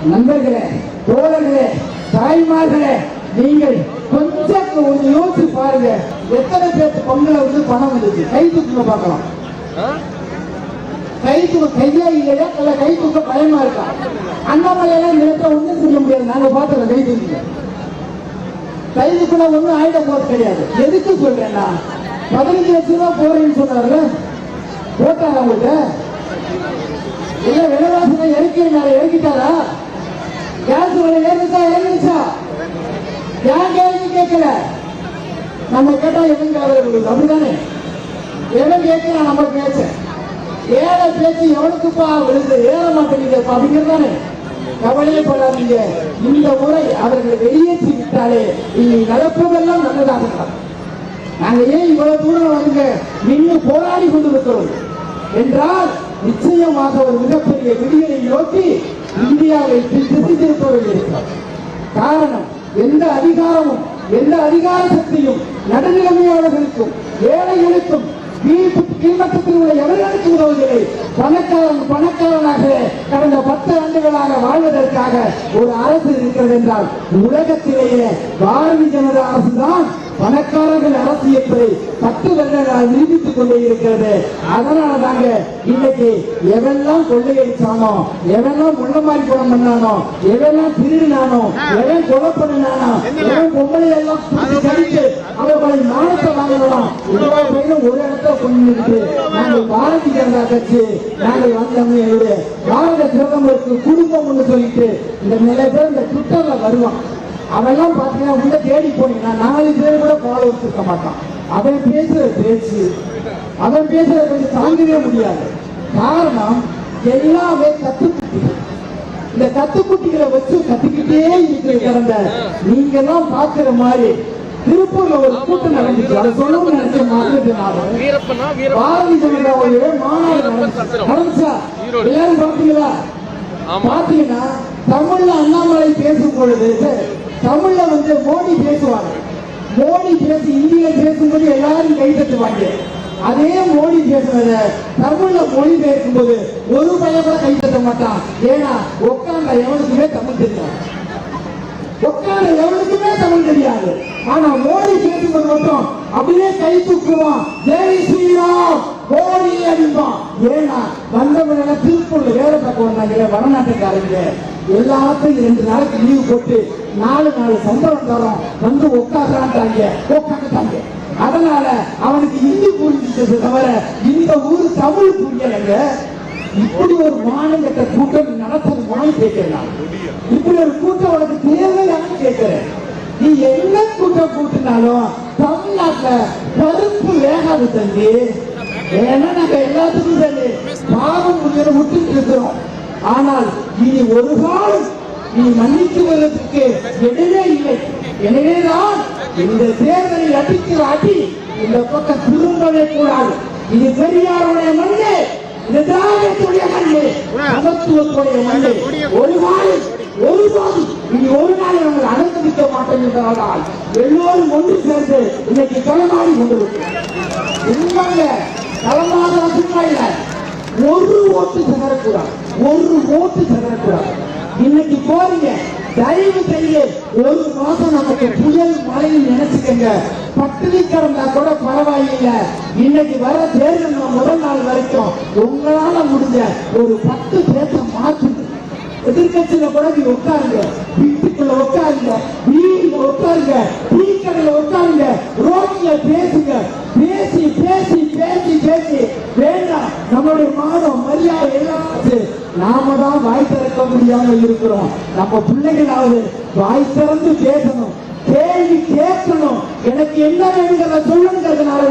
நண்பர்களே, தோழர்களே, தாய்மார்களே, நீங்கள் கொஞ்சம் யோசிச்சு பாருங்க. எத்தனை பேருக்கு பொங்கல பணம் வந்துச்சு? கை தூக்க பார்க்கலாம். கை தூக்க கையா இல்லையா? இல்ல கை தூக்க பயமா இருக்கா? அண்ணாமலையெல்லாம் நிலத்தை ஒண்ணும் செய்ய முடியாது. நாங்க பாத்துறோம். கை தூக்க கை தூக்கினா ஒண்ணும் ஆயிட போறது கிடையாது. எதுக்கு சொல்றேன்னா 15 லட்சம் ரூபாய் போறேன்னு சொன்னார்ல, போட்டாரா உங்கள்கிட்ட? இல்ல விலைவாசனை இறக்கிட்டாரா? கேஸ் விலை இறங்குச்சா? ஏன் கேள்வி கேட்கல? நம்ம கேட்டா எவன் காதல் அப்படித்தானே? எவன் கேட்கலாம் நம்ம பேச? ஏழை பேச்சு எவனுக்குப்பா விழுந்து ஏற மாட்டேங்குது அப்படிங்கிறதானே? கவலையே படாதீங்க. இந்த முறை அவர்களை வெளியேற்றி விட்டாலே இனி நடப்பதெல்லாம் நல்லதாக. நாங்க ஏன் இவ்வளவு தூரம் வந்து நின்று போராடி கொண்டிருக்கிறோம் என்றால், நிச்சயமாக ஒரு மிகப்பெரிய விடியலை நோக்கி இந்தியாவை திசை திருப்ப வேண்டியிருக்கிறார். காரணம், எந்த அதிகாரமும் எந்த அதிகார சக்தியும் நடுநிலைமையாளர்களுக்கும் ஏழைகளுக்கும் கீழ்மட்டத்தில் உள்ள எவர்களுக்கு உதவுவதில்லை. பணக்காரனாக கடந்த 10 ஆண்டுகளாக வாழ்வதற்காக ஒரு அரசு இருக்கிறது என்றால் உலகத்திலேயே பாரதிய ஜனதா அரசு தான் பணக்காரர்கள் அரசு என்பதை 10 வருடங்களால் நிரூபித்துக் கொண்டே இருக்கிறது. அதனால தாங்க இன்னைக்கு எவெல்லாம் கொள்ளையடிச்சானோ, எவெல்லாம் முள்ளமாரி குணம் பண்ணானோ, எவெல்லாம் திருடினானோ, எவன் கொலை பண்ணினானோ, எவன் பொம்பளை எல்லாம் கடித்து அவர்களை மானத்தை வாங்கணும், ஒரு இடத்த கொண்டு நாங்கள் பாரதிய ஜனதா கட்சி நாங்கள் வந்தோம்னு பாரத பிரதமருக்கு குடும்பம் ஒன்று சொல்லிட்டு இந்த நிறைய பேர் இந்த ட்விட்டர்ல வருவான். அவெல்லாம் பாத்தீங்கன்னா உள்ள தேடி போனீங்கன்னா 4 பேர் கூட ஃபாலோவர்ஸ் இருக்க மாட்டான். அவன் பேசுற பேச்சு, அவன் பேசுற கொஞ்சம் தாங்கவே முடியாது. காரணம், எல்லாமே கத்துக்குட்டிகள். இந்த கத்துக்குட்டிகளை வச்சு கத்துக்கிட்டே இருக்கிற கடந்த நீங்க எல்லாம் பாக்குற மாதிரி திருப்பூர்ல ஒரு கூட்டம் நடந்துச்சு. அதை சொல்லணும்னு நினைச்ச பாரதிய ஜனதாவுடைய மாநாடு நடந்துச்சா? எல்லாரும் பாத்தீங்களா? பாத்தீங்கன்னா தமிழ்ல அண்ணாமலை பேசும் பொழுது தமிழ்ல மோடி பேசுவாங்க. மோடி பேசி இந்தியில பேசும்போது எல்லாரும் கை தட்டுவாங்க. அதே மோடி பேசுறத தமிழ்ல மொழி பேசும்போது ஒரு பையன் கூட கை தட்ட மாட்டான். ஏன்னா உட்கார்ந்த எவனுக்குமே தமிழ் தெரியாது. உட்கார்ந்த எவனுக்குமே தமிழ் தெரியாது. ஆனா மோடி பேசும்போது மட்டும் அப்படியே கை தூக்குவான். ஜெய் ஸ்ரீராம் மோடி அடிப்பான். ஏன்னா வந்தவங்க திருப்பூர்ல வேலை பார்க்க வந்தாங்க வடநாட்டுக்காரங்க. எல்லாத்தையும் 2 நாளைக்கு லீவு போட்டு 4 சம்பளம் தரோம் வந்து உட்காந்துட்டாங்க. அதனால அவனுக்கு இந்தி புரிஞ்சிட்டது தவிர இந்த ஊர் தமிழ் புரியலைங்க. இப்படி ஒரு மாநிலத்தை கூட்டம் நடத்தணுமான்னு கேட்கிறேன். இப்படி ஒரு கூட்டம் உனக்கு தேவையானு கேட்கிறேன். நீ என்ன கூட்டம் கூட்டினாலும் தமிழ்நாட்டுல பருப்பு வேகாது தம்பி. ஏன்னா நாங்க எல்லாத்துக்கும் தண்ணி பாவம் விட்டுட்டு இருக்கிறோம். ஆனால் இனி ஒரு காலம் நீ மன்னிக்குவதற்கு இடமே இல்லை. எனவேதான் இந்த தேர்தலில் அடிக்கிற அடி இந்த பக்கம் திரும்பவே கூடாது. இது பெரியாருடைய மண்ணு, இது திராவிடத்துடைய மண்ணு, சமத்துவத்துடைய மண்ணு. ஒரு இனி ஒரு நாள் நாங்கள் அனுமதிக்க மாட்டோம் என்றால் எல்லோரும் ஒன்று சேர்ந்து இன்னைக்கு களமாடி கொண்டிருக்கிறோம். உண்மைங்க களமாக சும்மா இல்லை. ஒரு ஓட்டு செதறக்கூடாது. இன்னைக்கு போறீங்க, தயவு செய்து 1 மாசம் நமக்கு புயல் மழையில் நினைச்சுக்கங்க. பட்டினி கிடந்தா கூட பரவாயில்லை. இன்னைக்கு வர தேர்தல் முதல் நாள் வரைக்கும் உங்களால முடிஞ்ச ஒரு 10 பேரை மாற்றுங்க. எதிர்கட்சியில கூட நீ உட்காருங்க, வீட்டுக்குள்ள உட்காருங்க, வீட்டுல உட்காருங்க, டீ கடையில உட்காருங்க, ரோட்ல பேசுங்க. பேசி பேசி பேசி பேசி வேண்டாம் நம்மளுடைய மானம் மரியாதை எல்லாம் நாம தான் வாய் திறக்க முடியாம இருக்கிறோம். நம்ம பிள்ளைகளாவது வாய் திறந்து பேசணும், கேள்வி கேட்கணும். எனக்கு என்ன வேணுங்கிறத சொல்லுங்கிறதுனால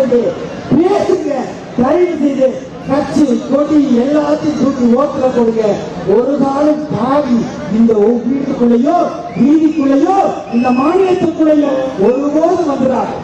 பேசுங்க. தயவு செய்து கட்சி கொடி எல்லாத்தையும் தூக்கி ஓட்டுல கொடுங்க. ஒரு காலம் பாவி இந்த வீட்டுக்குள்ளேயோ வீதிக்குள்ளேயோ இந்த மாநிலத்துக்குள்ளேயோ ஒருபோது வந்துடாது.